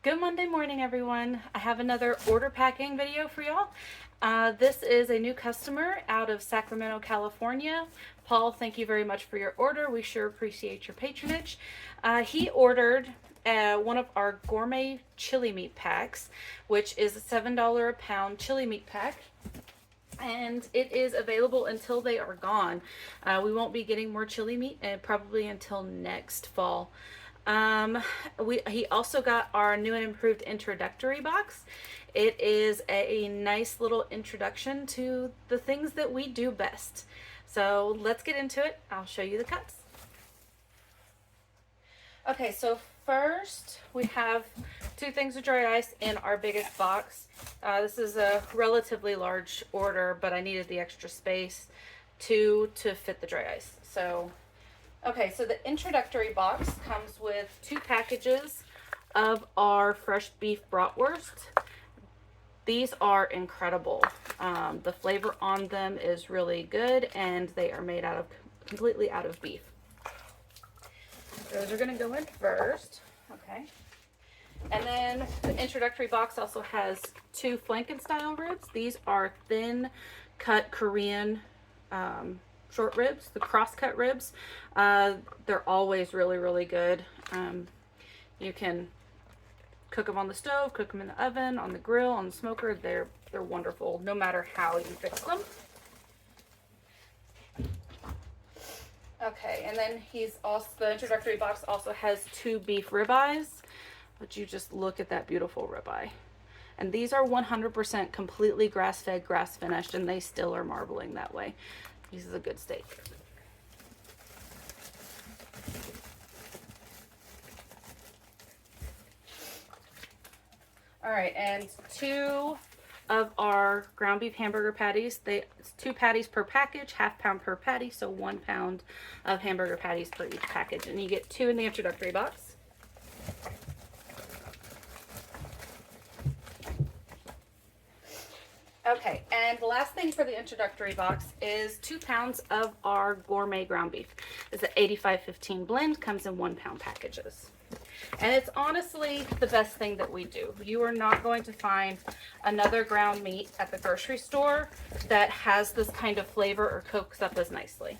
Good Monday morning, everyone. I have another order packing video for y'all. This is a new customer out of Sacramento, California. Paul, thank you very much for your order. We sure appreciate your patronage. He ordered one of our gourmet chili meat packs, which is a $7 a pound chili meat pack. And it is available until they are gone. We won't be getting more chili meat probably until next fall. He also got our new and improved introductory box. It is a nice little introduction to the things that we do best. So let's get into it. I'll show you the cuts. Okay, so first we have 2 things of dry ice in our biggest box. This is a relatively large order, but I needed the extra space to fit the dry ice. Okay, so the introductory box comes with 2 packages of our fresh beef bratwurst. These are incredible. The flavor on them is really good, and they are made completely out of beef. Those are going to go in first. Okay. And then the introductory box also has 2 flanken style ribs. These are thin cut Korean short ribs, the cross-cut ribs. They're always really, really good. You can cook them on the stove, cook them in the oven, on the grill, on the smoker. They're wonderful, no matter how you fix them. Okay, and then the introductory box also has 2 beef ribeyes. But you just look at that beautiful ribeye. And these are 100% completely grass-fed, grass-finished, and they still are marbling that way. This is a good steak. All right, and 2 of our ground beef hamburger patties. It's 2 patties per package, ½ pound per patty, so 1 pound of hamburger patties per each package. And you get 2 in the introductory box. Okay, and the last thing for the introductory box is 2 pounds of our gourmet ground beef. It's an 85-15 blend, comes in 1 pound packages. And it's honestly the best thing that we do. You are not going to find another ground meat at the grocery store that has this kind of flavor or cooks up as nicely.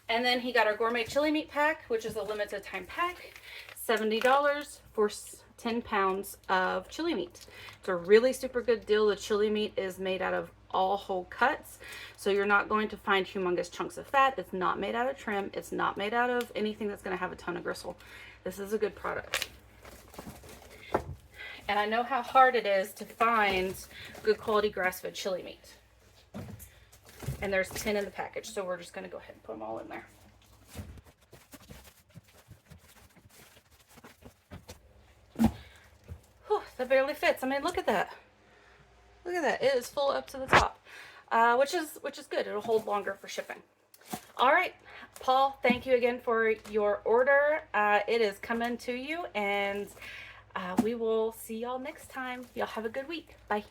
And then he got our gourmet chili meat pack, which is a limited time pack, $70 for 10 pounds of chili meat. It's a really super good deal. The chili meat is made out of all whole cuts, so you're not going to find humongous chunks of fat. It's not made out of trim. It's not made out of anything that's going to have a ton of gristle. This is a good product. And I know how hard it is to find good quality grass-fed chili meat. And there's 10 in the package, so we're just going to go ahead and put them all in there. Whew, that barely fits. I mean, look at that. Look at that. It is full up to the top, which is good. It'll hold longer for shipping. All right, Paul, thank you again for your order. It is coming to you, and we will see y'all next time. Y'all have a good week. Bye.